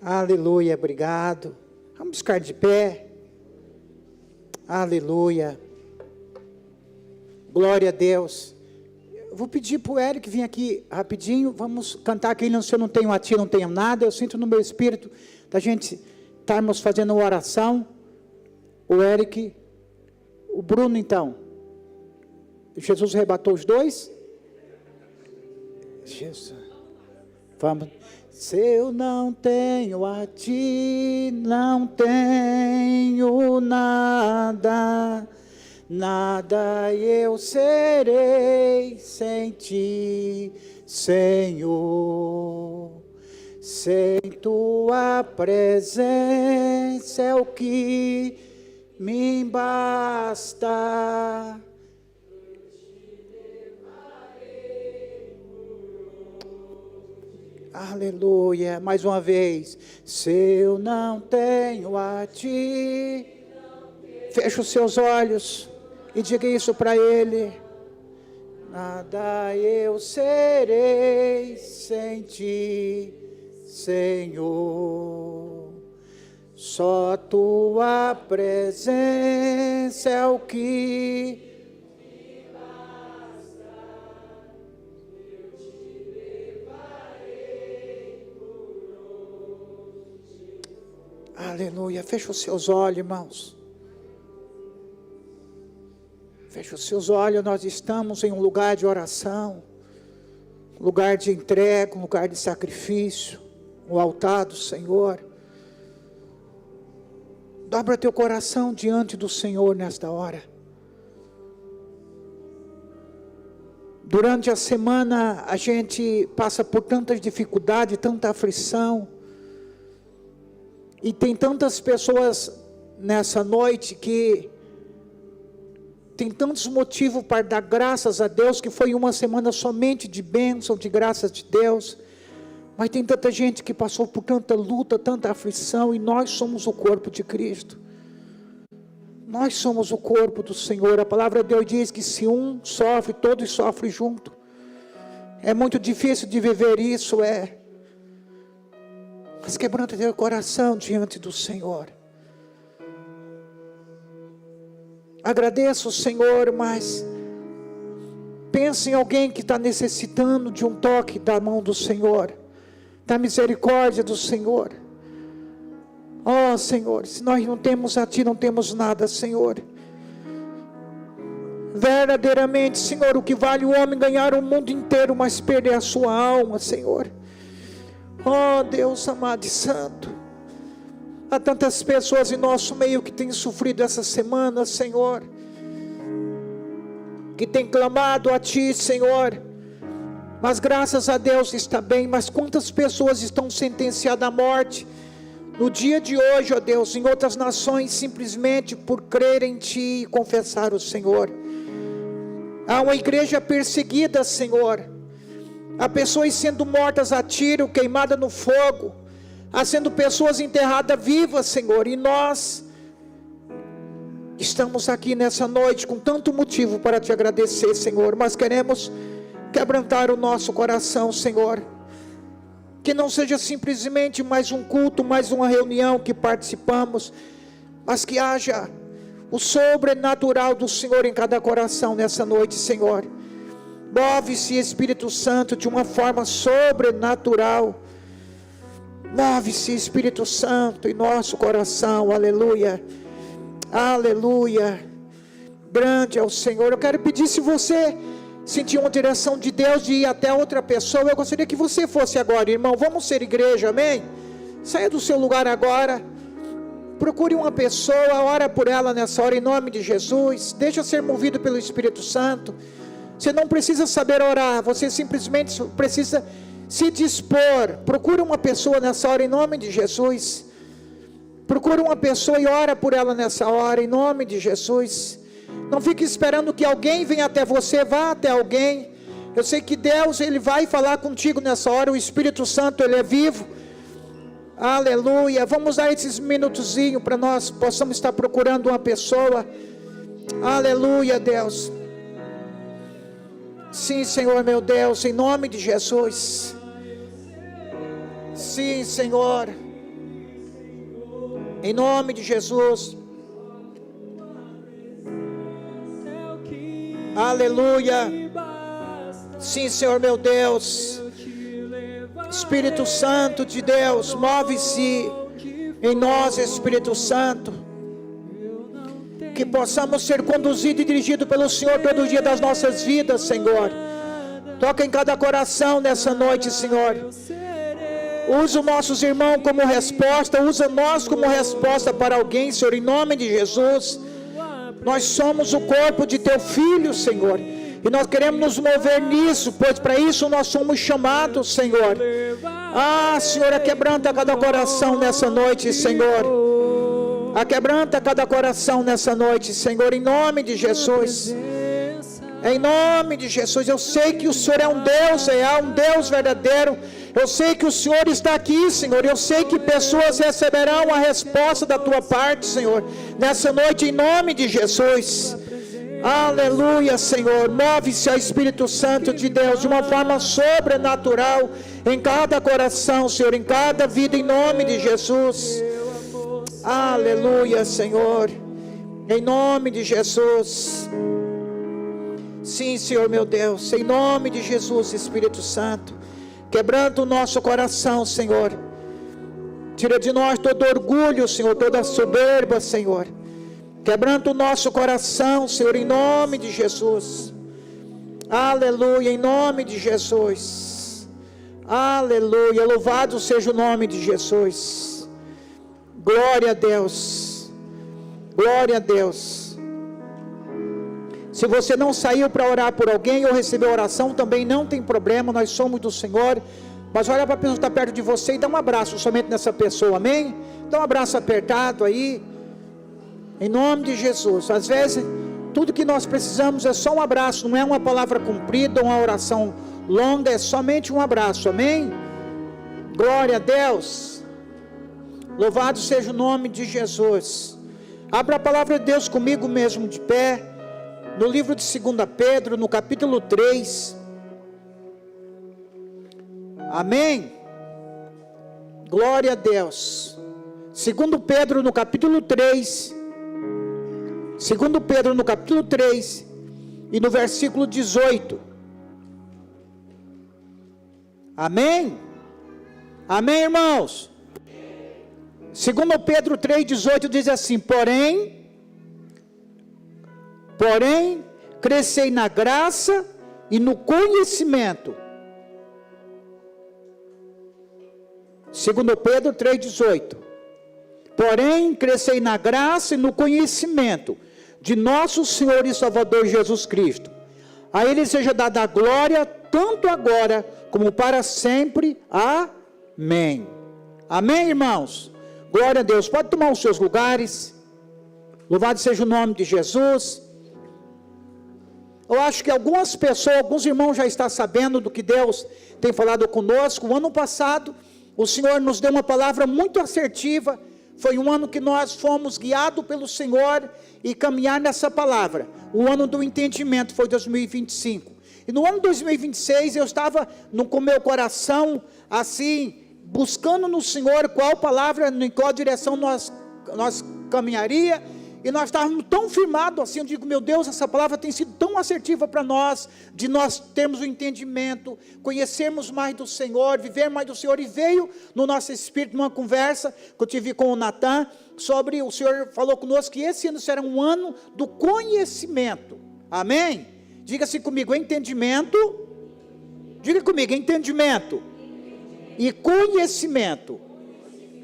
Aleluia, obrigado. Vamos ficar de pé. Aleluia. Glória a Deus. Eu vou pedir para o Eric vir aqui rapidinho. Vamos cantar aqui. Se eu não tenho a ti, não tenho nada. Eu sinto no meu espírito da gente estarmos fazendo uma oração. O Eric, o Bruno então. Jesus arrebatou os dois? Jesus. Vamos. Se eu não tenho a ti, não tenho nada, nada eu serei sem ti, Senhor. Sem tua presença é o que me basta. Aleluia, mais uma vez. Se eu não tenho a ti, feche os seus olhos e diga isso para ele. Nada eu serei sem ti, Senhor. Só tua presença é o que aleluia, fecha os seus olhos, irmãos. Fecha os seus olhos, nós estamos em um lugar de oração, um lugar de entrega, um lugar de sacrifício, o altar do Senhor. Dobra teu coração diante do Senhor nesta hora. Durante a semana a gente passa por tantas dificuldades, tanta aflição. E tem tantas pessoas nessa noite que tem tantos motivos para dar graças a Deus, que foi uma semana somente de bênção, de graças de Deus. Mas tem tanta gente que passou por tanta luta, tanta aflição, e nós somos o corpo de Cristo. Nós somos o corpo do Senhor. A palavra de Deus diz que se um sofre, todos sofrem junto. É muito difícil de viver isso, mas quebranta teu coração diante do Senhor. Agradeça o Senhor, mas pense em alguém que está necessitando de um toque da mão do Senhor, da misericórdia do Senhor. Ó Senhor, se nós não temos a Ti, não temos nada, Senhor. Verdadeiramente, Senhor, o que vale o homem ganhar o mundo inteiro, mas perder a sua alma, Senhor. Oh Deus amado e santo, há tantas pessoas em nosso meio que têm sofrido essa semana, Senhor, que têm clamado a Ti, Senhor, mas graças a Deus está bem. Mas quantas pessoas estão sentenciadas à morte no dia de hoje, ó Deus, em outras nações, simplesmente por crer em Ti e confessar o Senhor. Há uma igreja perseguida, Senhor. Há pessoas sendo mortas a tiro, queimadas no fogo. Há sendo pessoas enterradas vivas, Senhor. E nós estamos aqui nessa noite com tanto motivo para Te agradecer, Senhor. Mas queremos quebrantar o nosso coração, Senhor. Que não seja simplesmente mais um culto, mais uma reunião que participamos, mas que haja o sobrenatural do Senhor em cada coração nessa noite, Senhor. Move-se, Espírito Santo, de uma forma sobrenatural. Move-se, Espírito Santo, em nosso coração. Aleluia. Aleluia. Grande é o Senhor. Eu quero pedir, se você sentir uma direção de Deus de ir até outra pessoa, eu gostaria que você fosse agora, irmão. Vamos ser igreja, amém? Saia do seu lugar agora. Procure uma pessoa, ora por ela nessa hora, em nome de Jesus. Deixa ser movido pelo Espírito Santo. Você não precisa saber orar, você simplesmente precisa se dispor. Procure uma pessoa nessa hora, em nome de Jesus. Procure uma pessoa e ora por ela nessa hora, em nome de Jesus. Não fique esperando que alguém venha até você, vá até alguém. Eu sei que Deus, Ele vai falar contigo nessa hora. O Espírito Santo, Ele é vivo. Aleluia. Vamos dar esses minutozinhos para nós possamos estar procurando uma pessoa. Aleluia, Deus. Sim, Senhor meu Deus, em nome de Jesus. sim, Senhor. Em nome de Jesus. Aleluia. Sim, Senhor meu Deus. Espírito Santo de Deus, move-se em nós, Espírito Santo. Que possamos ser conduzidos e dirigidos pelo Senhor todo dia das nossas vidas, Senhor. Toca em cada coração nessa noite, Senhor. Usa os nossos irmãos como resposta, usa nós como resposta para alguém, Senhor, em nome de Jesus. Nós somos o corpo de Teu Filho, Senhor, e nós queremos nos mover nisso, pois para isso nós somos chamados, Senhor. Senhor, aquebranta cada coração nessa noite, Senhor. Aquebranta cada coração nessa noite, Senhor, em nome de Jesus. Em nome de Jesus. Eu sei que o Senhor é um Deus real, um Deus verdadeiro. Eu sei que o Senhor está aqui, Senhor. Eu sei que pessoas receberão a resposta da Tua parte, Senhor, nessa noite, em nome de Jesus. Aleluia, Senhor. Move-se ao Espírito Santo de Deus de uma forma sobrenatural em cada coração, Senhor, em cada vida, em nome de Jesus. Aleluia, Senhor. Em nome de Jesus. Sim, Senhor meu Deus, em nome de Jesus, Espírito Santo. Quebrando o nosso coração, Senhor. Tira de nós todo orgulho, Senhor, toda soberba, Senhor. Quebrando o nosso coração, Senhor, em nome de Jesus. Aleluia, em nome de Jesus. Aleluia, louvado seja o nome de Jesus. Glória a Deus. Glória a Deus. Se você não saiu para orar por alguém ou recebeu oração, também não tem problema, nós somos do Senhor. Mas olha para a pessoa que está perto de você e dá um abraço somente nessa pessoa, amém? Dá um abraço apertado aí. Em nome de Jesus. Às vezes, tudo que nós precisamos é só um abraço, não é uma palavra comprida, uma oração longa, é somente um abraço, amém? Glória a Deus. Louvado seja o nome de Jesus. Abra a palavra de Deus comigo mesmo de pé, no livro de 2 Pedro, no capítulo 3. Amém? Glória a Deus. 2 Pedro, no capítulo 3. 2 Pedro no capítulo 3 e no versículo 18. Amém? Amém, irmãos? 2 Pedro 3,18 diz assim: Porém, crescei na graça e no conhecimento. 2 Pedro 3,18. Porém, crescei na graça e no conhecimento de nosso Senhor e Salvador Jesus Cristo. A Ele seja dada a glória, tanto agora como para sempre. Amém. Amém, irmãos? Glória a Deus. Pode tomar os seus lugares. Louvado seja o nome de Jesus. Eu acho que algumas pessoas, alguns irmãos já estão sabendo do que Deus tem falado conosco. O ano passado, o Senhor nos deu uma palavra muito assertiva. Foi um ano que nós fomos guiados pelo Senhor e caminhar nessa palavra. O ano do entendimento foi 2025. E no ano 2026 eu estava com meu coração assim, buscando no Senhor qual palavra, em qual direção nós caminharia. E nós estávamos tão firmados assim, eu digo, meu Deus, essa palavra tem sido tão assertiva para nós, de nós termos o entendimento, conhecermos mais do Senhor, viver mais do Senhor. E veio no nosso espírito uma conversa que eu tive com o Natan, sobre, o Senhor falou conosco que esse ano será um ano do conhecimento. Amém? Diga-se comigo, entendimento. Diga comigo, entendimento e conhecimento.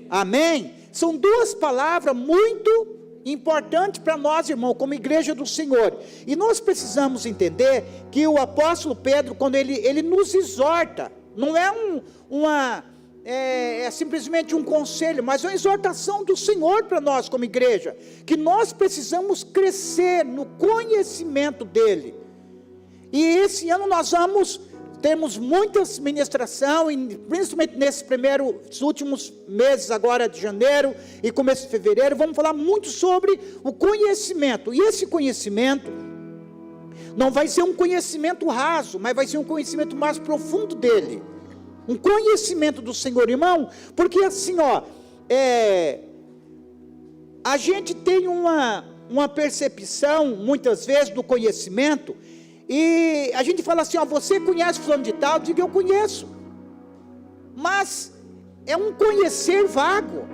Amém? São duas palavras muito importante para nós, irmão, como igreja do Senhor. E nós precisamos entender que o apóstolo Pedro, quando ele nos exorta, não é simplesmente um conselho, mas é uma exortação do Senhor para nós como igreja, que nós precisamos crescer no conhecimento dele. E esse ano nós temos muitas ministração, principalmente nesses últimos meses agora de janeiro e começo de fevereiro, vamos falar muito sobre o conhecimento. E esse conhecimento não vai ser um conhecimento raso, mas vai ser um conhecimento mais profundo dele. um conhecimento do Senhor, irmão, porque assim, a gente tem uma percepção, muitas vezes, do conhecimento, e a gente fala assim, você conhece fulano de tal? Diga, eu conheço, mas é um conhecer vago,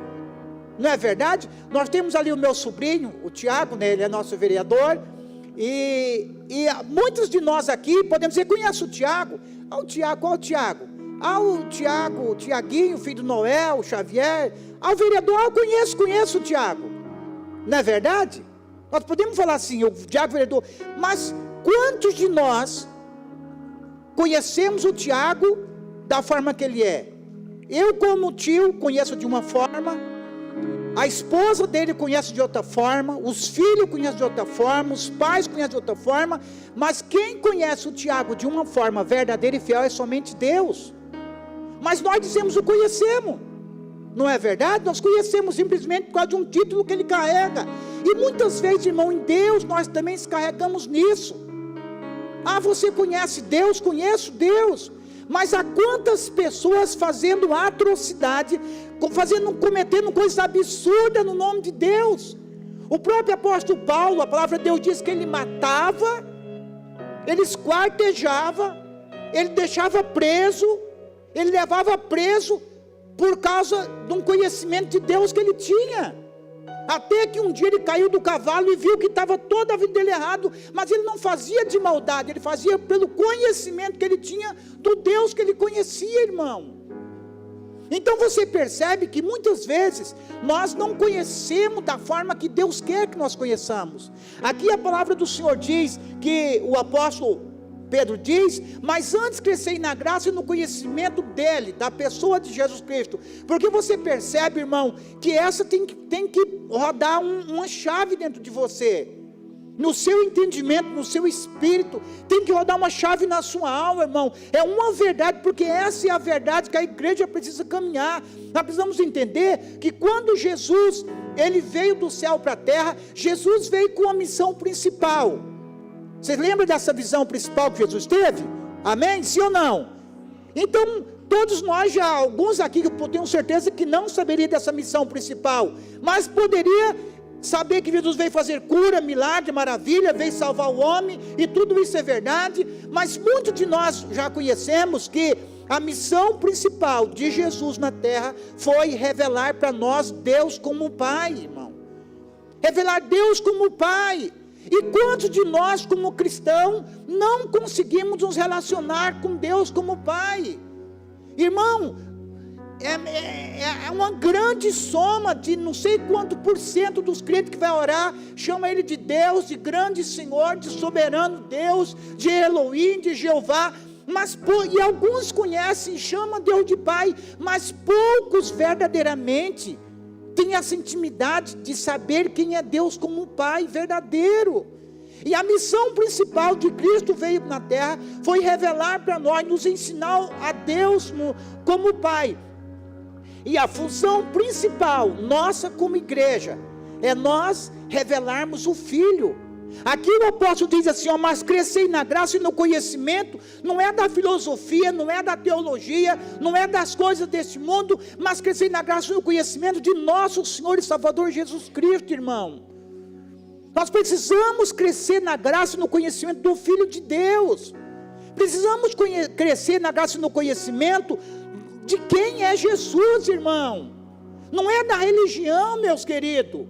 não é verdade? Nós temos ali o meu sobrinho, o Tiago, né? Ele é nosso vereador, e muitos de nós aqui podemos dizer, conhece o Tiago? O Tiago, qual o Tiago? O Tiago, o Tiaguinho, filho do Noel, o Xavier. O vereador, eu conheço o Tiago, não é verdade? Nós podemos falar assim, o Tiago vereador, mas quantos de nós conhecemos o Tiago da forma que ele é? Eu, como tio, conheço de uma forma, a esposa dele conhece de outra forma, os filhos conhecem de outra forma, os pais conhecem de outra forma, mas quem conhece o Tiago de uma forma verdadeira e fiel é somente Deus. Mas nós dizemos o conhecemos, não é verdade? Nós conhecemos simplesmente por causa de um título que ele carrega, e muitas vezes, irmão, em Deus nós também descarregamos nisso. Você conhece Deus? Conheço Deus. Mas há quantas pessoas fazendo atrocidade, cometendo coisas absurdas no nome de Deus? O próprio apóstolo Paulo, a palavra de Deus diz que ele matava, ele esquartejava, ele deixava preso, ele levava preso por causa de um conhecimento de Deus que ele tinha. Até que um dia ele caiu do cavalo e viu que estava toda a vida dele errado, mas ele não fazia de maldade, ele fazia pelo conhecimento que ele tinha do Deus que ele conhecia, irmão. Então você percebe que muitas vezes nós não conhecemos da forma que Deus quer que nós conheçamos. Aqui a palavra do Senhor diz, que o apóstolo Pedro diz, mas antes crescei na graça e no conhecimento dele, da pessoa de Jesus Cristo. Porque você percebe, irmão, que essa tem que rodar uma chave dentro de você, no seu entendimento, no seu espírito, tem que rodar uma chave na sua alma, irmão. É uma verdade, porque essa é a verdade que a igreja precisa caminhar. Nós precisamos entender que quando Jesus, ele veio do céu para a terra, Jesus veio com a missão principal. Vocês lembram dessa visão principal que Jesus teve? Amém? Sim ou não? Então, todos nós, alguns aqui, eu tenho certeza que não saberia dessa missão principal, mas poderia saber que Jesus veio fazer cura, milagre, maravilha, veio salvar o homem, e tudo isso é verdade, mas muitos de nós já conhecemos que a missão principal de Jesus na terra foi revelar para nós Deus como Pai, irmão. Revelar Deus como Pai. E quantos de nós, como cristãos, não conseguimos nos relacionar com Deus como Pai? Irmão, é uma grande soma de não sei quanto por cento dos crentes que vai orar, chama Ele de Deus, de grande Senhor, de soberano Deus, de Elohim, de Jeová, e alguns conhecem e chamam Deus de Pai, mas poucos verdadeiramente tem essa intimidade de saber quem é Deus como Pai verdadeiro. E a missão principal de Cristo veio na terra, foi revelar para nós, nos ensinar a Deus como Pai. E a função principal nossa como igreja, é nós revelarmos o Filho. Aqui o apóstolo diz assim, mas crescei na graça e no conhecimento, não é da filosofia, não é da teologia, não é das coisas desse mundo, mas crescei na graça e no conhecimento de nosso Senhor e Salvador Jesus Cristo, irmão. Nós precisamos crescer na graça e no conhecimento do Filho de Deus, precisamos crescer na graça e no conhecimento de quem é Jesus, irmão. Não é da religião, meus queridos,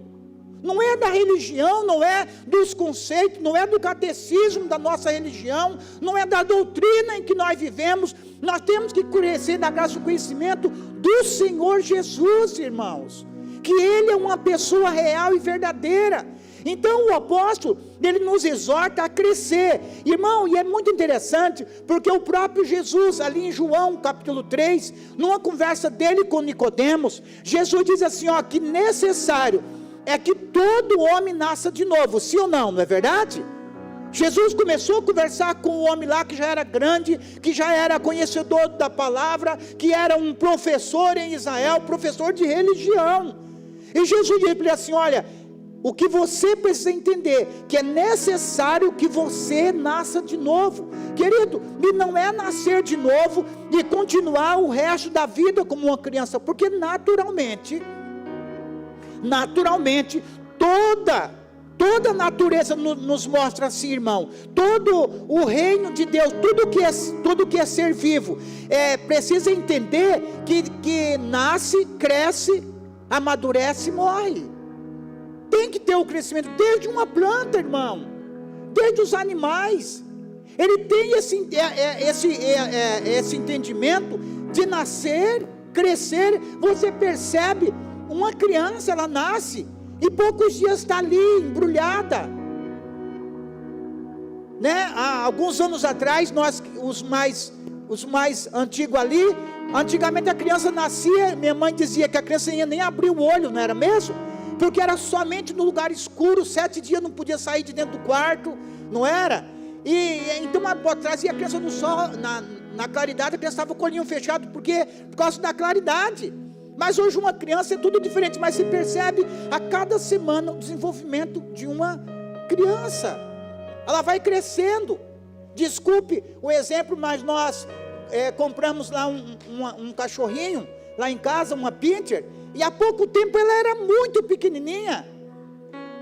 não é da religião, não é dos conceitos, não é do catecismo da nossa religião, não é da doutrina em que nós vivemos. Nós temos que crescer na graça e no conhecimento do Senhor Jesus, irmãos, que Ele é uma pessoa real e verdadeira. Então o apóstolo, ele nos exorta a crescer, irmão, e é muito interessante, porque o próprio Jesus, ali em João capítulo 3, numa conversa dele com Nicodemos, Jesus diz assim, que necessário é que todo homem nasça de novo, sim ou não, não é verdade? Jesus começou a conversar com o homem lá que já era grande, que já era conhecedor da palavra, que era um professor em Israel, professor de religião, e Jesus disse para ele assim, olha, O que você precisa entender, que é necessário que você nasça de novo, querido, e não é nascer de novo e continuar o resto da vida como uma criança, porque naturalmente, toda a natureza nos mostra assim, irmão, todo o reino de Deus, tudo que é ser vivo, precisa entender que nasce, cresce, amadurece e morre. Tem que ter o crescimento, desde uma planta, irmão, desde os animais. Ele tem esse entendimento de nascer, crescer. Você percebe, uma criança, ela nasce e poucos dias está ali, embrulhada, né? Há alguns anos atrás, nós, os mais antigos ali, antigamente a criança nascia, minha mãe dizia que a criança ia nem abrir o olho, não era mesmo? Porque era somente no lugar escuro, 7 dias não podia sair de dentro do quarto, não era? E então atrás ia a criança no sol, na claridade, a criança estava com o olhinho fechado, por causa da claridade. Mas hoje uma criança é tudo diferente, mas se percebe a cada semana o desenvolvimento de uma criança, ela vai crescendo. Desculpe o exemplo, mas nós compramos lá um cachorrinho, lá em casa, uma pincher, e há pouco tempo ela era muito pequenininha,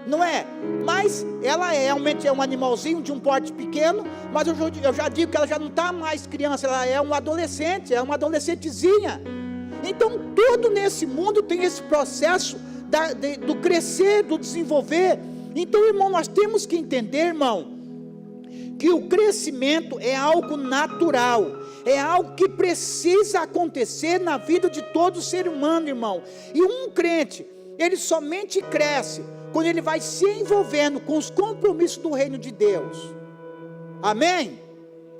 não é? Mas ela realmente é um animalzinho de um porte pequeno, mas eu já digo que ela já não está mais criança, ela é um adolescente, é uma adolescentezinha. Então tudo nesse mundo tem esse processo do crescer, do desenvolver. Então, irmão, nós temos que entender, irmão, que o crescimento é algo natural, é algo que precisa acontecer na vida de todo ser humano, irmão. E um crente, ele somente cresce quando ele vai se envolvendo com os compromissos do reino de Deus. Amém?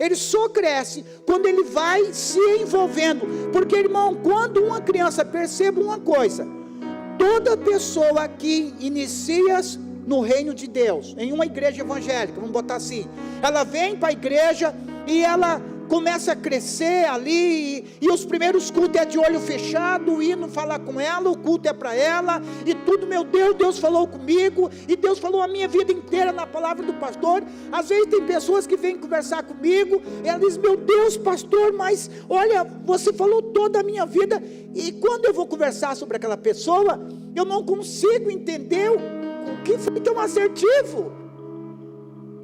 Ele só cresce quando ele vai se envolvendo. Porque, irmão, quando uma criança, percebe uma coisa, toda pessoa que inicia no reino de Deus, em uma igreja evangélica, vamos botar assim, ela vem para a igreja e ela começa a crescer ali, e os primeiros cultos é de olho fechado, indo falar com ela, o culto é para ela, e tudo, meu Deus, Deus falou comigo, e Deus falou a minha vida inteira na palavra do pastor. Às vezes tem pessoas que vêm conversar comigo, e ela diz, meu Deus, pastor, mas olha, você falou toda a minha vida, e quando eu vou conversar sobre aquela pessoa, eu não consigo entender o que foi tão assertivo.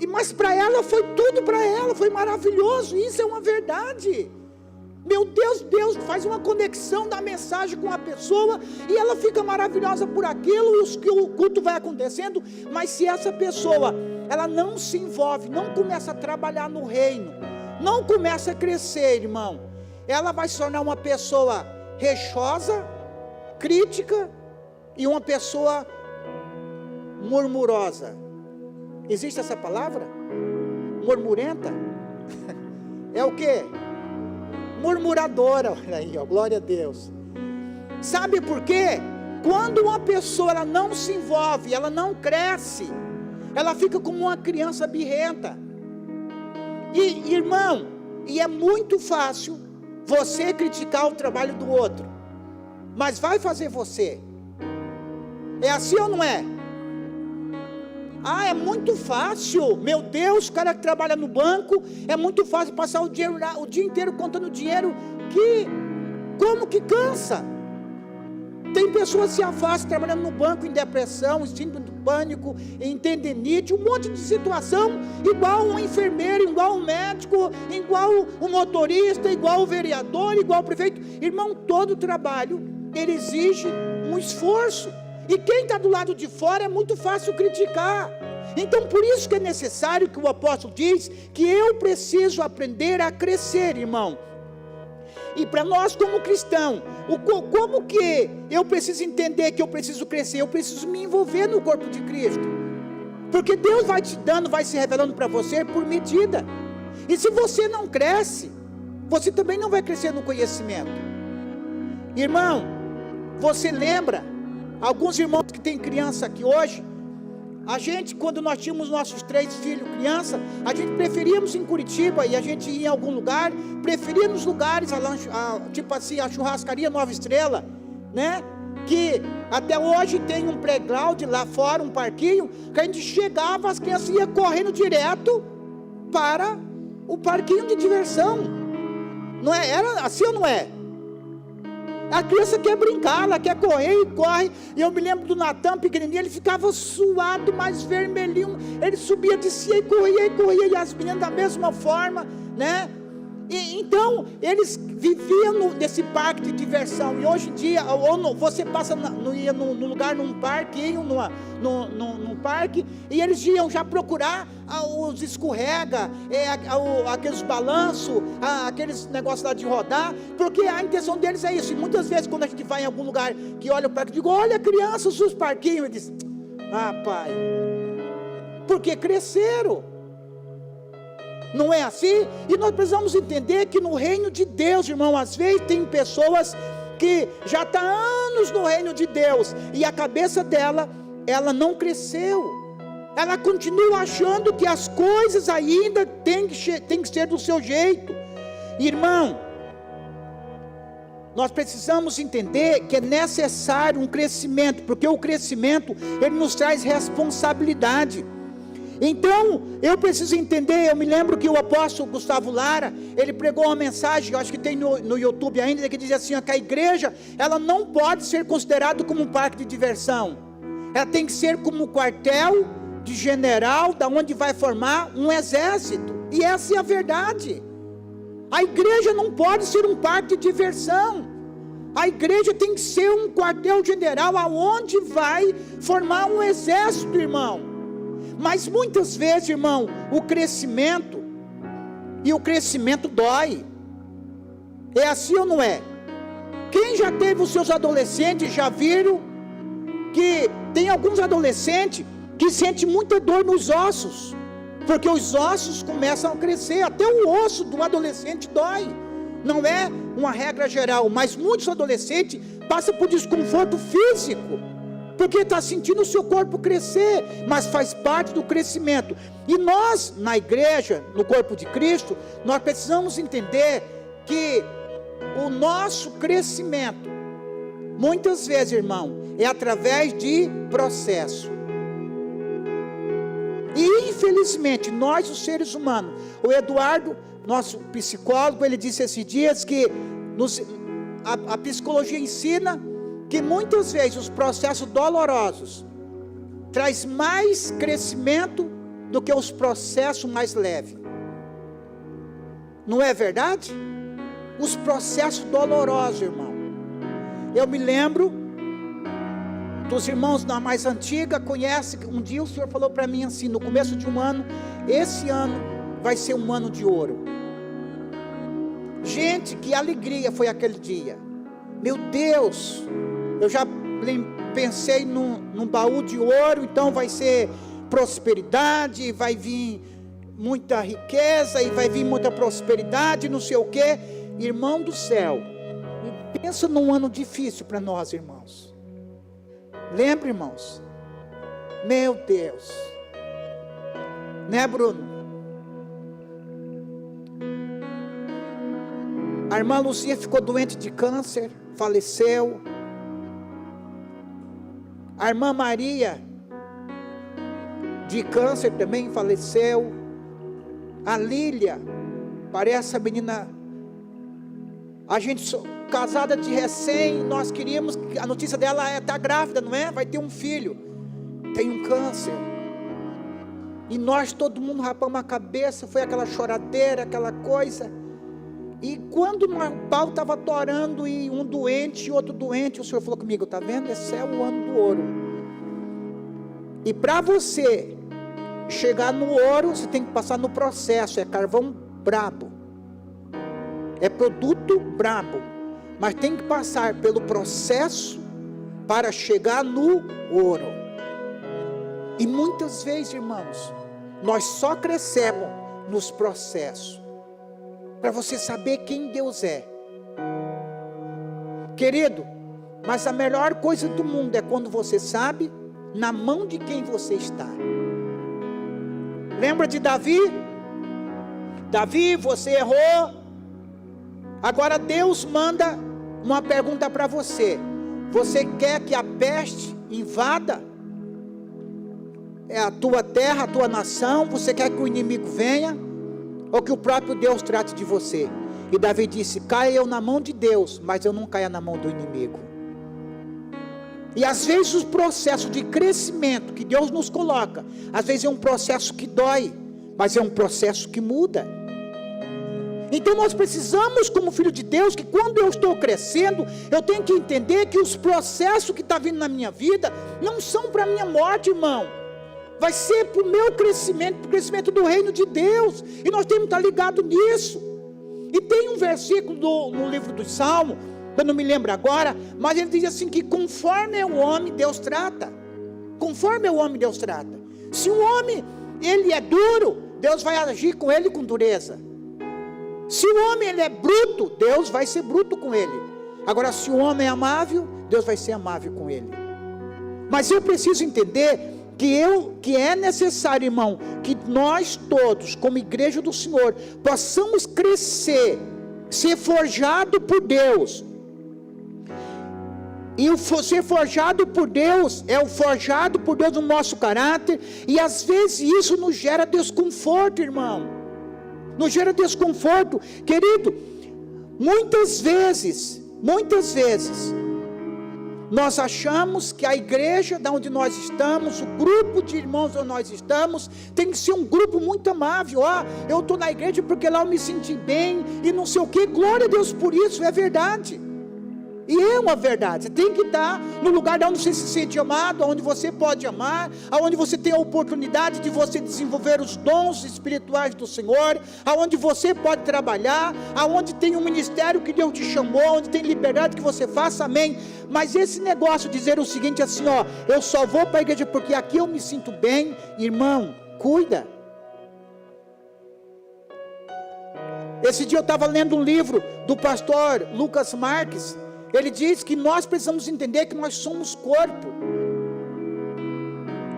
Mas para ela foi tudo, para ela foi maravilhoso. Isso é uma verdade. Meu Deus, Deus faz uma conexão da mensagem com a pessoa e ela fica maravilhosa por aquilo, e o culto vai acontecendo. Mas se essa pessoa, ela não se envolve, não começa a trabalhar no reino, não começa a crescer, irmão, ela vai se tornar uma pessoa reixosa, crítica e uma pessoa murmurosa. Existe essa palavra? Murmurenta? É o que? Murmuradora, olha aí, ó, glória a Deus. Sabe por quê? Quando uma pessoa ela não se envolve, ela não cresce, ela fica como uma criança birrenta. E irmão, e é muito fácil você criticar o trabalho do outro, mas vai fazer você. É assim ou não é? Ah, é muito fácil, meu Deus, o cara que trabalha no banco, é muito fácil passar o dia inteiro contando dinheiro, como que cansa? Tem pessoas que se afastam trabalhando no banco em depressão, síndrome do pânico, em tendinite, um monte de situação, igual um enfermeiro, igual um médico, igual o motorista, igual o vereador, igual o prefeito. Irmão, todo trabalho, ele exige um esforço. E quem está do lado de fora é muito fácil criticar. Então por isso que é necessário que o apóstolo diz que eu preciso aprender a crescer, irmão. E para nós como cristão, como que eu preciso entender que eu preciso crescer? Eu preciso me envolver no corpo de Cristo. Porque Deus vai te dando, vai se revelando para você por medida. E se você não cresce, você também não vai crescer no conhecimento. Irmão, você lembra? Alguns irmãos que têm criança aqui hoje, a gente, quando nós tínhamos nossos 3 filhos criança, a gente preferíamos em Curitiba, e a gente ia em algum lugar, preferia nos lugares, tipo assim, a churrascaria Nova Estrela, né? que até hoje tem um playground lá fora, um parquinho, que a gente chegava, as crianças iam correndo direto para o parquinho de diversão. Não é? Era assim ou não é? A criança quer brincar, ela quer correr e corre. E eu me lembro do Natan pequenininho, ele ficava suado, mais vermelhinho. Ele subia, descia e corria. E as meninas da mesma forma, né? Então, eles viviam nesse parque de diversão. E hoje em dia, você passa, ia num lugar, num parquinho, num parque, e eles iam já procurar os escorrega, aqueles balanços, aqueles negócios lá de rodar, porque a intenção deles é isso. E muitas vezes, quando a gente vai em algum lugar que olha o parque, eu digo, olha criança, os seus parquinhos. Ele diz, pai, porque cresceram. Não é assim? E nós precisamos entender que no reino de Deus, irmão, às vezes tem pessoas que já estão há anos no reino de Deus, e a cabeça dela, ela não cresceu. Ela continua achando que as coisas ainda tem que ser do seu jeito. Irmão, nós precisamos entender que é necessário um crescimento, porque o crescimento, ele nos traz responsabilidade. Então, eu preciso entender, eu me lembro que o apóstolo Gustavo Lara, ele pregou uma mensagem, eu acho que tem no YouTube ainda, que diz assim, que a igreja, ela não pode ser considerada como um parque de diversão, ela tem que ser como um quartel de general, da onde vai formar um exército, e essa é a verdade. A igreja não pode ser um parque de diversão, a igreja tem que ser um quartel general, aonde vai formar um exército, irmão. Mas muitas vezes, irmão, o crescimento dói. É assim ou não é? Quem já teve os seus adolescentes, já viram que tem alguns adolescentes que sentem muita dor nos ossos, porque os ossos começam a crescer, até o osso do adolescente dói. Não é uma regra geral, mas muitos adolescentes passam por desconforto físico, porque está sentindo o seu corpo crescer, mas faz parte do crescimento. E nós, na igreja, no corpo de Cristo, nós precisamos entender que o nosso crescimento, muitas vezes, irmão, é através de processo. E infelizmente, nós os seres humanos, o Eduardo, nosso psicólogo, ele disse esses dias que a psicologia ensina que muitas vezes os processos dolorosos traz mais crescimento do que os processos mais leves. Não é verdade? Os processos dolorosos, irmão. Eu me lembro dos irmãos da mais antiga, conhece, um dia o Senhor falou para mim assim, no começo de um ano, esse ano vai ser um ano de ouro. Gente, que alegria foi aquele dia. Meu Deus, eu já pensei num baú de ouro, então vai ser prosperidade, vai vir muita riqueza, e vai vir muita prosperidade, não sei o que. Irmão do céu, pensa num ano difícil para nós, irmãos. Lembra, irmãos? Meu Deus, né, Bruno? A irmã Lucia ficou doente de câncer, faleceu. A irmã Maria, de câncer também, faleceu. A Lília, parece a menina, a gente casada de recém, nós queríamos, a notícia dela está grávida, não é? Vai ter um filho, tem um câncer. E nós, todo mundo rapamos a cabeça, foi aquela choradeira, aquela coisa. E quando o pau estava torando, e um doente e outro doente, o Senhor falou comigo, está vendo? Esse é o ano do ouro. E para você chegar no ouro, você tem que passar no processo, é carvão brabo, é produto brabo, mas tem que passar pelo processo para chegar no ouro. E muitas vezes, irmãos, nós só crescemos nos processos, para você saber quem Deus é. Querido, mas a melhor coisa do mundo é quando você sabe na mão de quem você está. Lembra de Davi? Davi, você errou. Agora Deus manda uma pergunta para você: Você quer que a peste invada a tua terra, a tua nação? Você quer que o inimigo venha? Ou que o próprio Deus trate de você? E Davi disse: caia eu na mão de Deus, mas eu não caia na mão do inimigo. E às vezes o processo de crescimento que Deus nos coloca, às vezes é um processo que dói, mas é um processo que muda. Então nós precisamos, como filho de Deus, que quando eu estou crescendo, eu tenho que entender que os processos que estão vindo na minha vida, não são para a minha morte, irmão. Vai ser para o meu crescimento, para o crescimento do reino de Deus. E nós temos que estar ligados nisso. E tem um versículo no livro do Salmo, eu não me lembro agora, mas ele diz assim, que conforme é o homem, Deus trata. Conforme é o homem, Deus trata. Se o homem, ele é duro, Deus vai agir com ele com dureza. Se o homem ele é bruto, Deus vai ser bruto com ele. Agora, se o homem é amável, Deus vai ser amável com ele. Mas eu preciso entender que é necessário, irmão, que nós todos, como igreja do Senhor, possamos crescer, ser forjado por Deus. E o ser forjado por Deus, é o forjado por Deus no nosso caráter, e às vezes isso nos gera desconforto, irmão. Nos gera desconforto, querido. Muitas vezes, nós achamos que a igreja da onde nós estamos, o grupo de irmãos onde nós estamos, tem que ser um grupo muito amável. Eu estou na igreja porque lá eu me senti bem, e não sei o que, glória a Deus por isso, é verdade. E é uma verdade, você tem que estar no lugar onde você se sente amado, onde você pode amar, onde você tem a oportunidade de você desenvolver os dons espirituais do Senhor, onde você pode trabalhar, onde tem um ministério que Deus te chamou, onde tem liberdade que você faça, amém. Mas esse negócio de dizer o seguinte assim, eu só vou para a igreja porque aqui eu me sinto bem, irmão, cuida. Esse dia eu estava lendo um livro do pastor Lucas Marques. Ele diz que nós precisamos entender que nós somos corpo.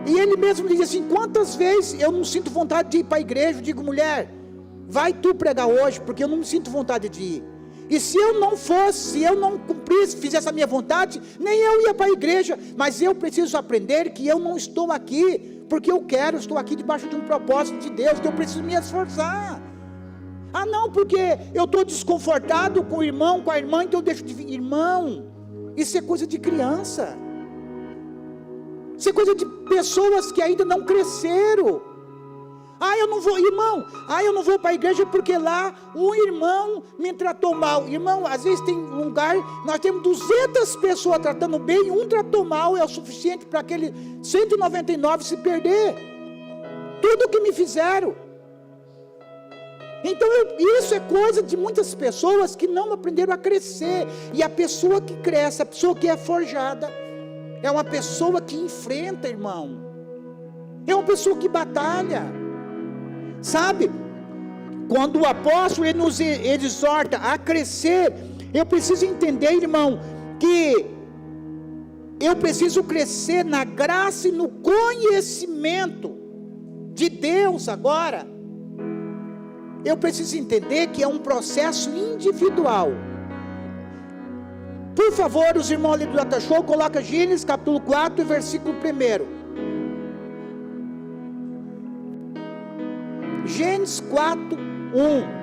E ele mesmo diz assim, quantas vezes eu não sinto vontade de ir para a igreja? Eu digo, mulher, vai tu pregar hoje, porque eu não me sinto vontade de ir. E se eu não fosse, se eu não cumprisse, fizesse a minha vontade, nem eu ia para a igreja. Mas eu preciso aprender que eu não estou aqui porque eu quero, eu estou aqui debaixo de um propósito de Deus, que eu preciso me esforçar. Não, porque eu estou desconfortado com o irmão, com a irmã, então eu deixo de vir. Irmão, isso é coisa de criança. Isso é coisa de pessoas que ainda não cresceram. Eu não vou, irmão, eu não vou para a igreja porque lá um irmão me tratou mal. Irmão, às vezes tem um lugar, nós temos 200 pessoas tratando bem, um tratou mal, é o suficiente para aquele 199 se perder. Tudo que me fizeram. Então isso é coisa de muitas pessoas que não aprenderam a crescer. E a pessoa que cresce, a pessoa que é forjada, é uma pessoa que enfrenta, irmão. É uma pessoa que batalha. Sabe? Quando o apóstolo ele nos exorta a crescer, eu preciso entender, irmão, que eu preciso crescer na graça e no conhecimento de Deus agora. Eu preciso entender que é um processo individual. Por favor, os irmãos ali do Data Show, coloca Gênesis capítulo 4, versículo 1. Gênesis 4, 1.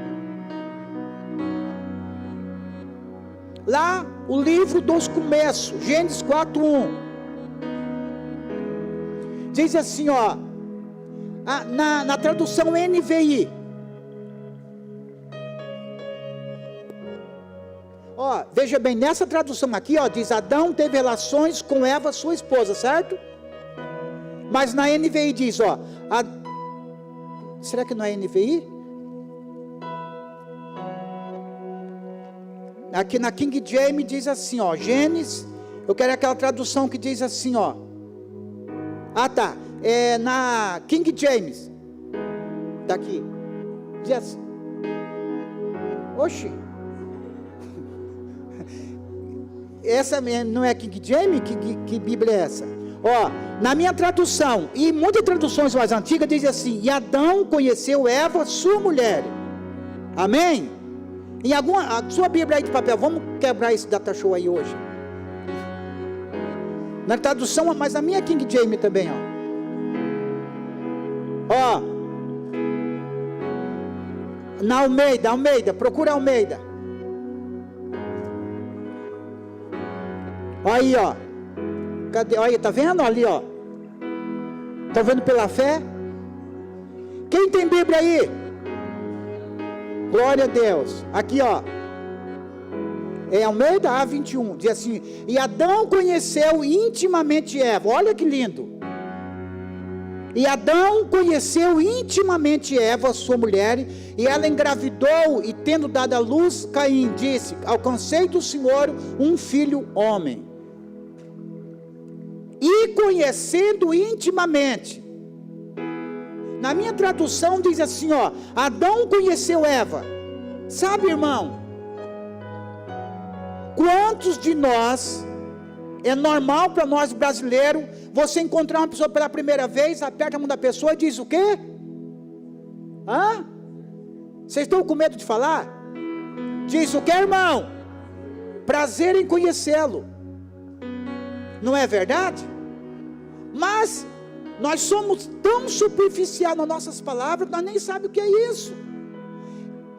Lá, o livro dos começos, Gênesis 4, 1. Diz assim, na tradução NVI. Veja bem, nessa tradução aqui, diz, Adão teve relações com Eva, sua esposa, certo? Mas na NVI diz, será que não é NVI? Aqui na King James diz assim, Gênesis, eu quero aquela tradução que diz assim, na King James, daqui, diz assim, oxi, essa não é King James? Que Bíblia é essa? Na minha tradução, e muitas traduções mais antigas diz assim, e Adão conheceu Eva, sua mulher. Amém? Em a sua Bíblia aí de papel, vamos quebrar esse data show aí hoje. Na tradução, mas a minha King James também, ó. Na Almeida, procura Almeida. Aí, ó. Cadê? Olha, tá vendo ali, ó? Tá vendo pela fé? Quem tem Bíblia aí? Glória a Deus. Aqui, ó. É Almeida A21, diz assim: e Adão conheceu intimamente Eva. Olha que lindo. E Adão conheceu intimamente Eva, sua mulher, e ela engravidou, e tendo dado à luz, Caim disse: alcancei do Senhor um filho homem. E conhecendo intimamente. Na minha tradução diz assim, ó: Adão conheceu Eva. Sabe, irmão, quantos de nós, é normal para nós brasileiros, você encontrar uma pessoa pela primeira vez, aperta a mão da pessoa e diz o quê? Hã? Vocês estão com medo de falar? Diz o quê, irmão? Prazer em conhecê-lo. Não é verdade? Mas nós somos tão superficiais nas nossas palavras, nós nem sabemos o que é isso.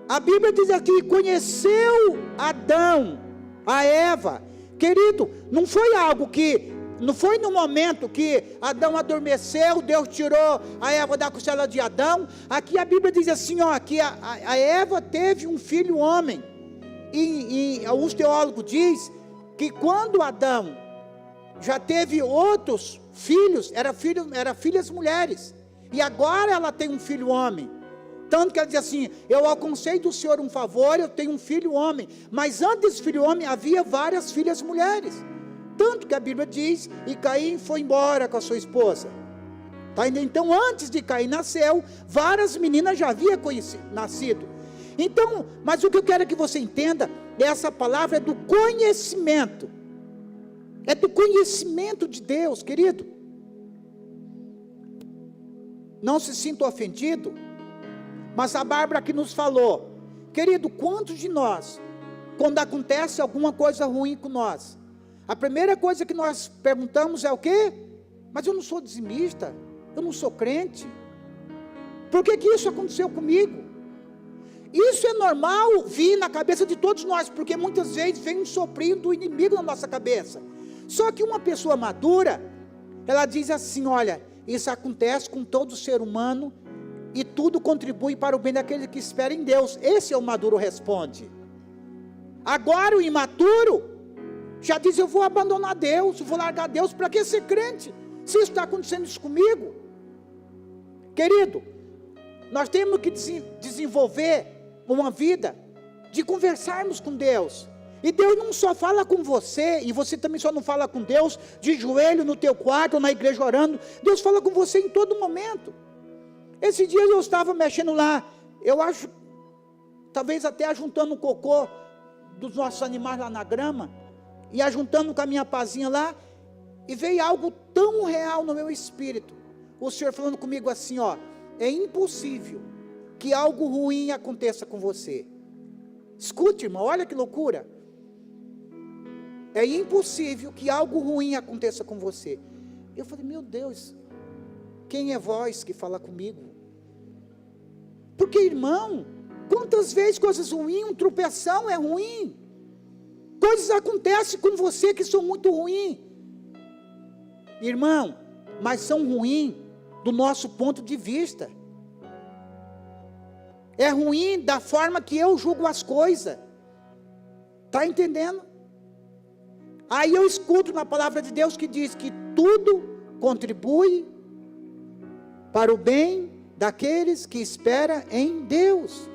A Bíblia diz aqui: conheceu Adão a Eva. Querido, não foi algo que, não foi no momento que Adão adormeceu, Deus tirou a Eva da costela de Adão. Aqui a Bíblia diz assim, ó, que a Eva teve um filho homem. E alguns teólogos dizem que quando Adão já teve outros filhos, era filhas mulheres, e agora ela tem um filho homem. Tanto que ela diz assim: eu alcancei do Senhor um favor, eu tenho um filho homem. Mas antes desse filho homem havia várias filhas mulheres. Tanto que a Bíblia diz: e Caim foi embora com a sua esposa. Tá? Então antes de Caim nasceu, várias meninas já haviam nascido. Então, mas o que eu quero que você entenda, essa palavra é do conhecimento. É do conhecimento de Deus, querido. Não se sinta ofendido, mas a Bárbara aqui nos falou, querido, quantos de nós, quando acontece alguma coisa ruim com nós, a primeira coisa que nós perguntamos é o quê? Mas eu não sou dizimista, eu não sou crente, por que isso aconteceu comigo? Isso é normal vir na cabeça de todos nós, porque muitas vezes vem um soprinho do inimigo na nossa cabeça. Só que uma pessoa madura, ela diz assim: olha, isso acontece com todo ser humano, e tudo contribui para o bem daquele que espera em Deus. Esse é o maduro, responde. Agora o imaturo já diz: eu vou abandonar Deus, eu vou largar Deus, para que ser crente, se está acontecendo isso comigo? Querido, nós temos que desenvolver uma vida de conversarmos com Deus. E Deus não só fala com você, e você também só não fala com Deus de joelho no teu quarto ou na igreja orando. Deus fala com você em todo momento. Esse dia eu estava mexendo lá, eu acho, talvez até ajuntando o cocô dos nossos animais lá na grama, e ajuntando com a minha pazinha lá, e veio algo tão real no meu espírito. O Senhor falando comigo assim, ó: é impossível que algo ruim aconteça com você. Escute, irmão, olha que loucura. É impossível que algo ruim aconteça com você. Eu falei: meu Deus, quem é vós que fala comigo? Porque, irmão, quantas vezes coisas ruins, um tropeção é ruim, coisas acontecem com você que são muito ruins, irmão, mas são ruins do nosso ponto de vista. É ruim da forma que eu julgo as coisas. Está entendendo? Aí eu escuto na palavra de Deus que diz que tudo contribui para o bem daqueles que esperam em Deus.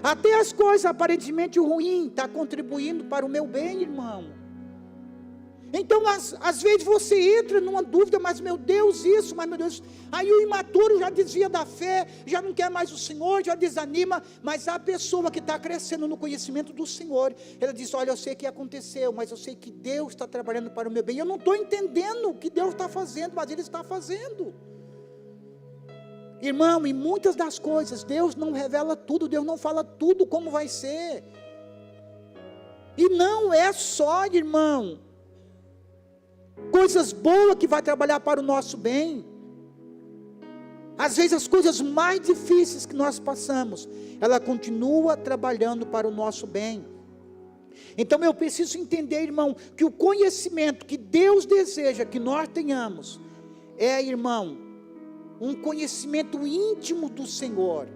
Até as coisas aparentemente ruins estão contribuindo para o meu bem, irmão. Então às vezes você entra numa dúvida: mas meu Deus isso, mas meu Deus, aí o imaturo já desvia da fé, já não quer mais o Senhor, já desanima. Mas a pessoa que está crescendo no conhecimento do Senhor, ela diz: olha, eu sei que aconteceu, mas eu sei que Deus está trabalhando para o meu bem. Eu não estou entendendo o que Deus está fazendo, mas Ele está fazendo. Irmão, em muitas das coisas Deus não revela tudo, Deus não fala tudo como vai ser. E não é só, irmão, coisas boas que vai trabalhar para o nosso bem. Às vezes as coisas mais difíceis que nós passamos, ela continua trabalhando para o nosso bem. Então eu preciso entender, irmão, que o conhecimento que Deus deseja que nós tenhamos, irmão, um conhecimento íntimo do Senhor.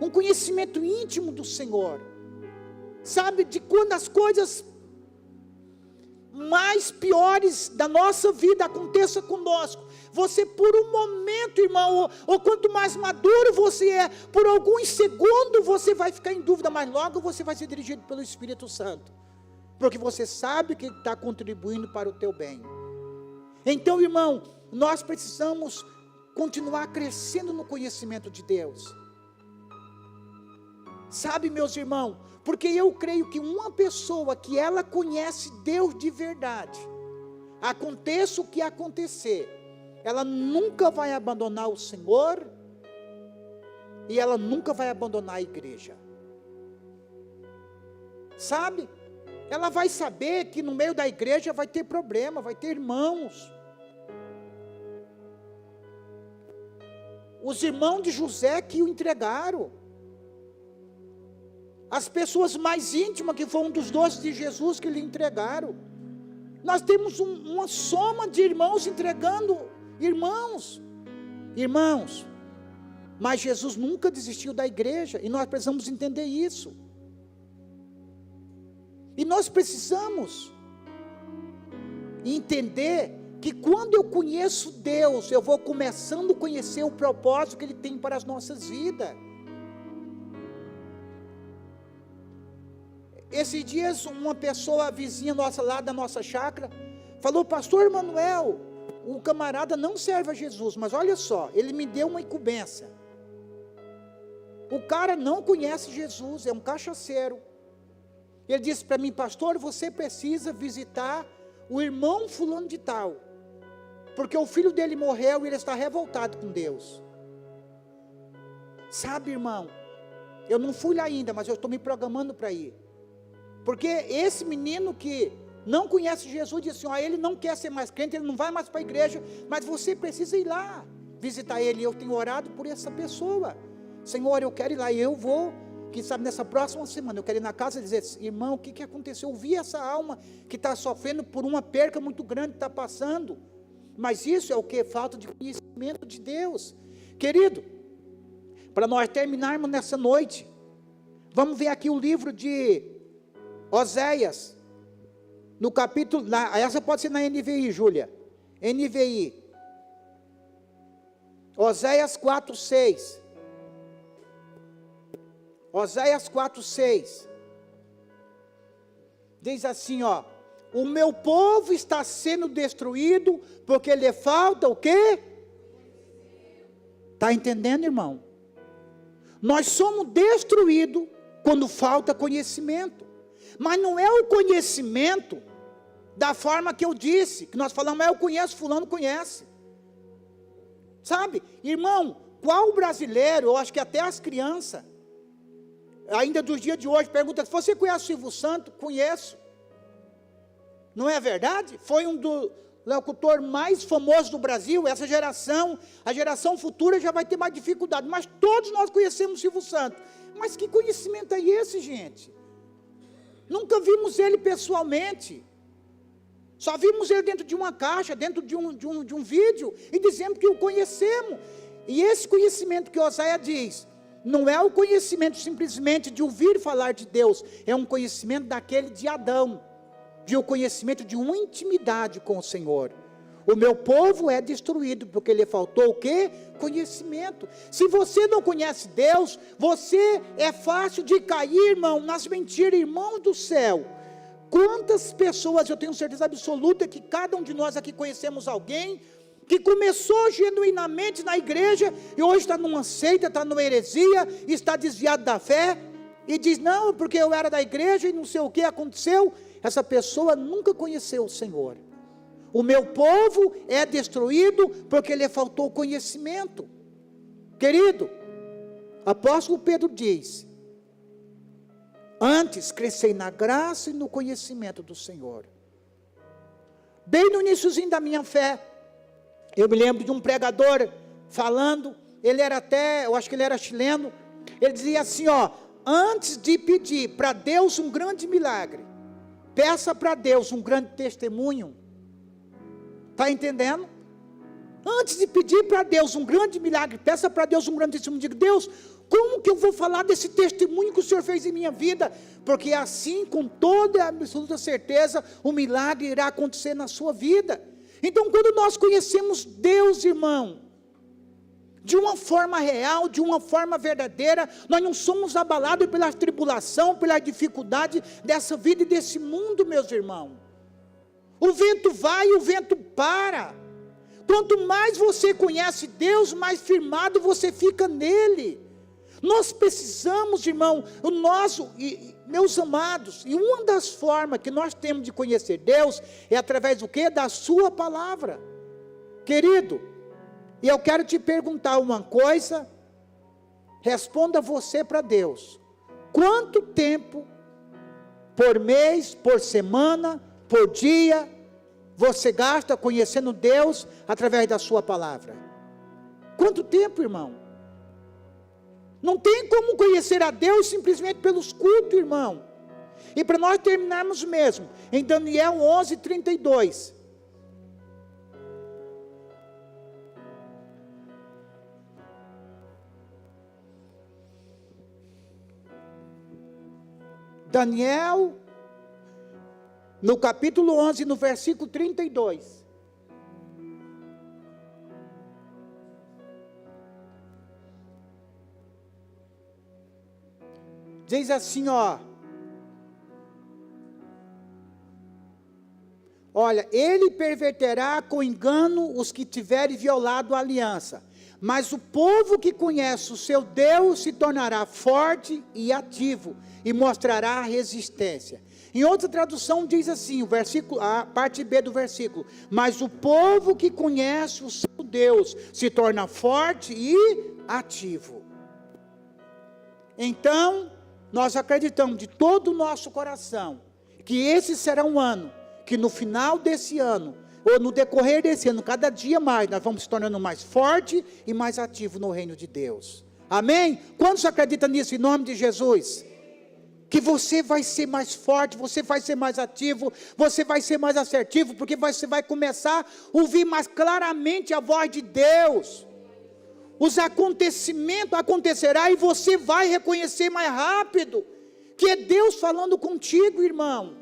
Um conhecimento íntimo do Senhor. Sabe, de quando as coisas mais piores da nossa vida aconteçam conosco, você por um momento, irmão, ou quanto mais maduro você é, por alguns segundos você vai ficar em dúvida, mas logo você vai ser dirigido pelo Espírito Santo, porque você sabe que ele está contribuindo para o teu bem. Então, irmão, nós precisamos continuar crescendo no conhecimento de Deus. Sabe, meus irmãos, porque eu creio que uma pessoa que ela conhece Deus de verdade, aconteça o que acontecer, ela nunca vai abandonar o Senhor, e ela nunca vai abandonar a igreja. Sabe? Ela vai saber que no meio da igreja vai ter problema, vai ter irmãos. Os irmãos de José que o entregaram. As pessoas mais íntimas, que foram um dos 12 de Jesus, que lhe entregaram. Nós temos uma soma de irmãos entregando irmãos. Mas Jesus nunca desistiu da igreja, e nós precisamos entender isso. E nós precisamos entender que quando eu conheço Deus, eu vou começando a conhecer o propósito que Ele tem para as nossas vidas. Esses dias, uma pessoa vizinha nossa lá da nossa chácara, falou: pastor Emanuel, o camarada não serve a Jesus, mas olha só, ele me deu uma incumbência. O cara não conhece Jesus, é um cachaceiro. Ele disse para mim: pastor, você precisa visitar o irmão fulano de tal, porque o filho dele morreu e ele está revoltado com Deus. Sabe, irmão, eu não fui lá ainda, mas eu estou me programando para ir. Porque esse menino que não conhece Jesus, disse assim: ele não quer ser mais crente, ele não vai mais para a igreja, mas você precisa ir lá visitar ele. Eu tenho orado por essa pessoa. Senhor, eu quero ir lá, e eu vou, quem sabe nessa próxima semana, eu quero ir na casa e dizer: irmão, o que aconteceu? Eu vi essa alma que está sofrendo por uma perca muito grande, está passando. Mas isso é o que? Falta de conhecimento de Deus. Querido, para nós terminarmos nessa noite, vamos ver aqui o livro de Oséias, no capítulo, essa pode ser na NVI, Júlia, NVI, Oséias 4:6, Oséias 4:6, diz assim, o meu povo está sendo destruído, porque lhe falta o quê? Está entendendo, irmão? Nós somos destruídos quando falta conhecimento. Mas não é o conhecimento da forma que eu disse, que nós falamos: eu conheço, fulano conhece. Sabe, irmão, qual brasileiro, eu acho que até as crianças, ainda dos dias de hoje, perguntam: você conhece o Silvio Santos? Conheço. Não é verdade? Foi um do locutor mais famoso do Brasil. Essa geração, a geração futura já vai ter mais dificuldade, mas todos nós conhecemos o Silvio Santos. Mas que conhecimento é esse, gente? Nunca vimos ele pessoalmente, só vimos ele dentro de uma caixa, dentro de um vídeo, e dizemos que o conhecemos. E esse conhecimento que Oséias diz, não é o conhecimento simplesmente de ouvir falar de Deus, é um conhecimento daquele de Adão, de um conhecimento de uma intimidade com o Senhor. O meu povo é destruído, porque lhe faltou o quê? Conhecimento. Se você não conhece Deus, você é fácil de cair, irmão, nas mentiras. Irmão do céu, quantas pessoas, eu tenho certeza absoluta que cada um de nós aqui conhecemos alguém que começou genuinamente na igreja e hoje está numa seita, está numa heresia, está desviado da fé e diz: não, porque eu era da igreja e não sei o que aconteceu. Essa pessoa nunca conheceu o Senhor. O meu povo é destruído porque lhe faltou conhecimento. Querido, apóstolo Pedro diz: antes crescei na graça e no conhecimento do Senhor. bem no iniciozinho da minha fé, eu me lembro de um pregador falando, ele era até, eu acho que ele era chileno, ele dizia assim, antes de pedir para Deus um grande milagre, peça para Deus um grande testemunho. Está entendendo? Antes de pedir para Deus um grande milagre, peça para Deus um grande testemunho. Diga, Deus, como que eu vou falar desse testemunho que o Senhor fez em minha vida? Porque assim, com toda a absoluta certeza, o milagre irá acontecer na sua vida. Então, quando nós conhecemos Deus, irmão, de uma forma real, de uma forma verdadeira, nós não somos abalados pela tribulação, pela dificuldade dessa vida e desse mundo, meus irmãos. O vento vai e o vento para. Quanto mais você conhece Deus, mais firmado você fica nele. Nós precisamos, irmão, meus amados, e uma das formas que nós temos de conhecer Deus, é através do quê? Da sua palavra. Querido, e eu quero te perguntar uma coisa, responda você para Deus. Quanto tempo, por mês, por semana, por dia, você gasta conhecendo Deus através da sua palavra? Quanto tempo, irmão? Não tem como conhecer a Deus simplesmente pelos cultos, irmão. E para nós terminarmos mesmo, em Daniel 11:32. Daniel, no capítulo 11, no versículo 32. Diz assim, olha, ele perverterá com engano os que tiverem violado a aliança, mas o povo que conhece o seu Deus se tornará forte e ativo, e mostrará resistência. Em outra tradução diz assim, a parte B do versículo, mas o povo que conhece o seu Deus se torna forte e ativo. Então, nós acreditamos de todo o nosso coração, que esse será um ano, que no final desse ano, ou no decorrer desse ano, cada dia mais, nós vamos se tornando mais forte e mais ativo no reino de Deus. Amém? Quantos acreditam nisso em nome de Jesus? Que você vai ser mais forte, você vai ser mais ativo, você vai ser mais assertivo, porque você vai começar a ouvir mais claramente a voz de Deus. Os acontecimentos acontecerão e você vai reconhecer mais rápido que é Deus falando contigo, irmão.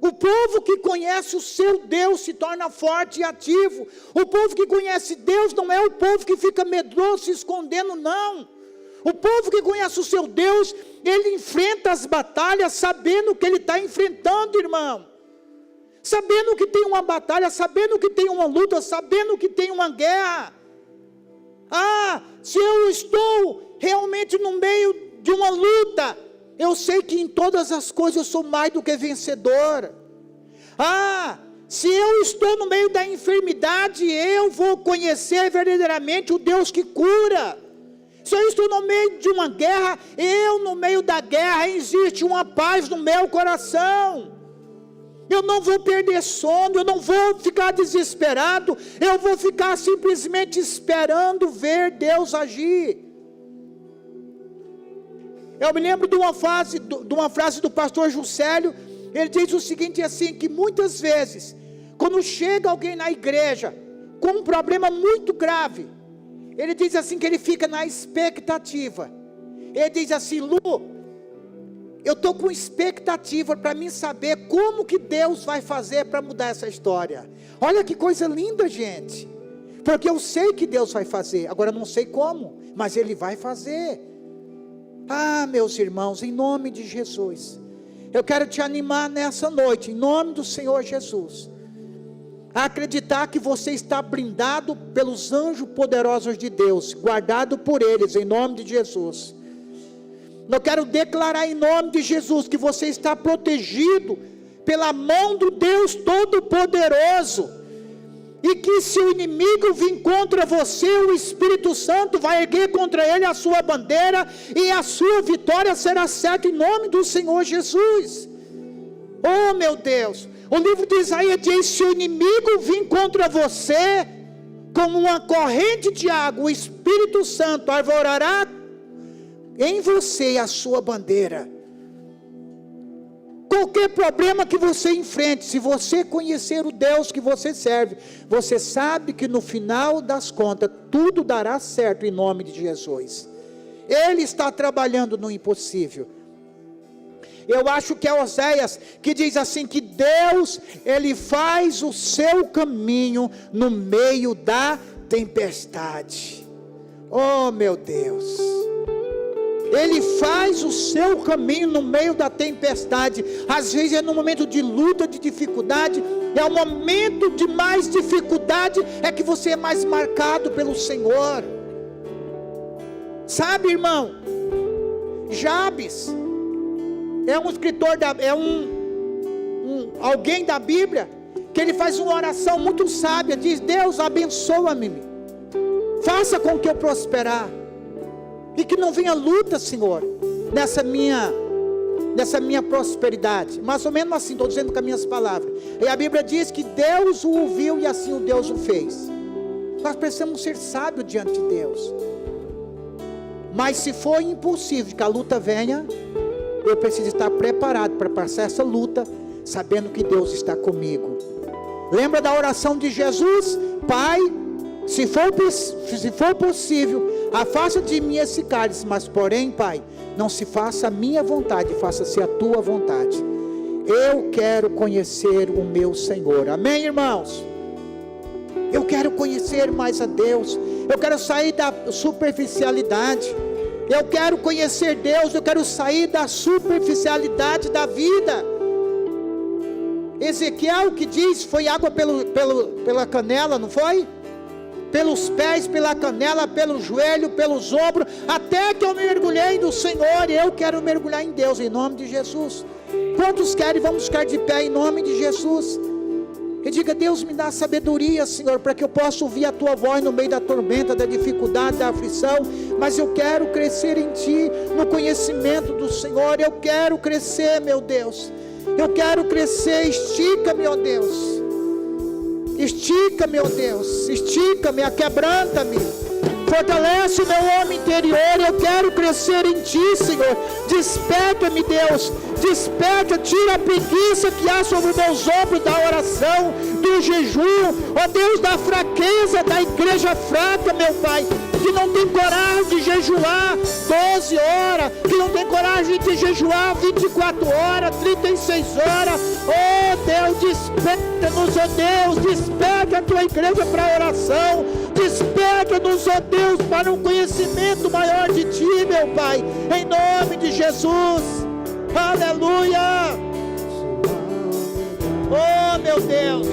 O povo que conhece o seu Deus se torna forte e ativo. O povo que conhece Deus não é o povo que fica medroso, se escondendo, não. O povo que conhece o seu Deus, ele enfrenta as batalhas sabendo que ele está enfrentando, irmão. Sabendo que tem uma batalha, sabendo que tem uma luta, sabendo que tem uma guerra. Se eu estou realmente no meio de uma luta, eu sei que em todas as coisas eu sou mais do que vencedor. Se eu estou no meio da enfermidade, eu vou conhecer verdadeiramente o Deus que cura. Se eu estou no meio de uma guerra, no meio da guerra existe uma paz no meu coração. Eu não vou perder sono, eu não vou ficar desesperado, eu vou ficar simplesmente esperando ver Deus agir. Eu me lembro de uma frase do pastor Juscelio. Ele diz o seguinte assim, que muitas vezes, quando chega alguém na igreja com um problema muito grave, ele diz assim que ele fica na expectativa. Ele diz assim, Lu, eu estou com expectativa para mim saber como que Deus vai fazer para mudar essa história. Olha que coisa linda, gente. Porque eu sei que Deus vai fazer, agora eu não sei como, mas Ele vai fazer. Meus irmãos, em nome de Jesus, eu quero te animar nessa noite, em nome do Senhor Jesus, a acreditar que você está blindado pelos anjos poderosos de Deus, guardado por eles, em nome de Jesus. Eu quero declarar em nome de Jesus, que você está protegido pela mão do Deus Todo-Poderoso, e que se o inimigo vir contra você, o Espírito Santo vai erguer contra ele a sua bandeira, e a sua vitória será certa em nome do Senhor Jesus. Oh meu Deus, O livro de Isaías diz: se o inimigo vir contra você como uma corrente de água, o Espírito Santo arvorará em você a sua bandeira. Qualquer problema que você enfrente, se você conhecer o Deus que você serve, você sabe que no final das contas, tudo dará certo em nome de Jesus. Ele está trabalhando no impossível. Eu acho que é Oséias que diz assim, que Deus, Ele faz o seu caminho no meio da tempestade. Oh meu Deus, Ele faz o seu caminho no meio da tempestade. Às vezes é no momento de luta, de dificuldade, é o momento de mais dificuldade, é que você é mais marcado pelo Senhor. Sabe, irmão, Jabes é um escritor, alguém da Bíblia, que ele faz uma oração muito sábia, diz: Deus, abençoa-me, faça com que eu prosperar, e que não venha luta, Senhor, nessa minha prosperidade. Mais ou menos assim, estou dizendo com as minhas palavras. E a Bíblia diz que Deus o ouviu e assim o Deus o fez. Nós precisamos ser sábios diante de Deus. Mas se for impossível que a luta venha, eu preciso estar preparado para passar essa luta, sabendo que Deus está comigo. Lembra da oração de Jesus? Pai, se for possível, afasta de mim esse cálice, mas porém, Pai, não se faça a minha vontade, faça-se a tua vontade. Eu quero conhecer o meu Senhor. Amém, irmãos? Eu quero conhecer mais a Deus. Eu quero sair da superficialidade. Eu quero conhecer Deus. Eu quero sair da superficialidade da vida. Ezequiel que diz, foi água pela canela, não foi? Pelos pés, pela canela, pelo joelho, pelos ombros, até que eu mergulhei no Senhor. E eu quero mergulhar em Deus, em nome de Jesus. Quantos querem? Vamos ficar de pé em nome de Jesus. E diga: Deus, me dá sabedoria, Senhor, para que eu possa ouvir a tua voz no meio da tormenta, da dificuldade, da aflição. Mas eu quero crescer em ti, no conhecimento do Senhor. Eu quero crescer, meu Deus. Eu quero crescer. Estica-me, ó Deus. Estica-me, ó Deus. Estica-me, aquebranta-me. Fortalece o meu homem interior. Eu quero crescer em ti, Senhor. Desperta-me, Deus. Desperta, tira a preguiça que há sobre os meus ombros da oração, do jejum, ó Deus, da fraqueza da igreja fraca, meu Pai, que não tem coragem de jejuar 12 horas, que não tem coragem de jejuar 24 horas, 36 horas. Oh Deus, desperta-nos, ó Deus, desperta a tua igreja para a oração, desperta-nos, ó Deus, para um conhecimento maior de ti, meu Pai, em nome de Jesus. Aleluia! Oh meu Deus!